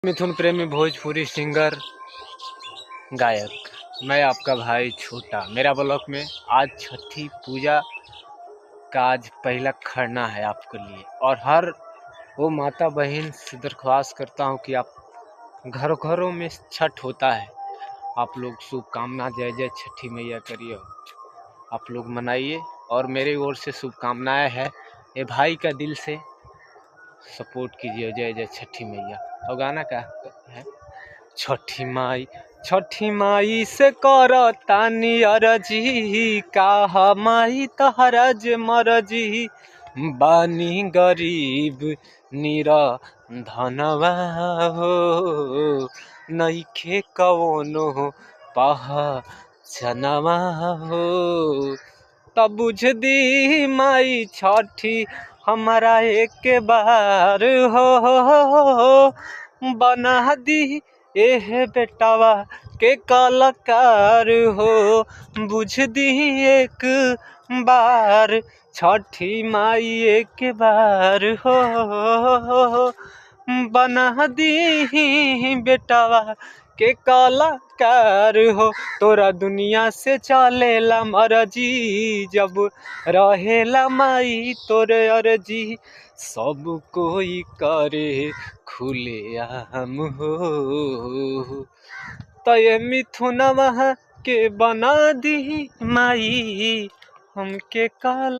मिथुन प्रेमी भोजपुरी सिंगर गायक, मैं आपका भाई छोटा। मेरा ब्लॉग में आज छठी पूजा का आज पहला खरना है आपके लिए, और हर वो माता बहन से दरख्वास्त करता हूँ कि आप घरों घरों में छठ होता है, आप लोग शुभकामना जय जय छठी मैया करिए, आप लोग मनाइए और मेरी ओर से शुभकामनाएं है। ये भाई का दिल से सपोर्ट कीजिए, जय जय छठी मैया। और गाना का है, छठी माई से कर तानी अरजी, का माई तहरज मरजी, बानी गरीब निरा धनवा हो, नइखे कवनो पहचनवा हो, तब बुझ दी माई छठी हमारा एक बार हो, बना दी एह बेटावा के कलाकार हो, बुझ दी एक बार छठी माई एक बार हो, बना दी बेटावा के कलाकार हो। तोरा दुनिया से चलेला मरजी, जब रहेला माई तोरे अर्जी, सब कोई करे खुले आम हो, तो ये मिथुनवा के बना दी माई हमके काल।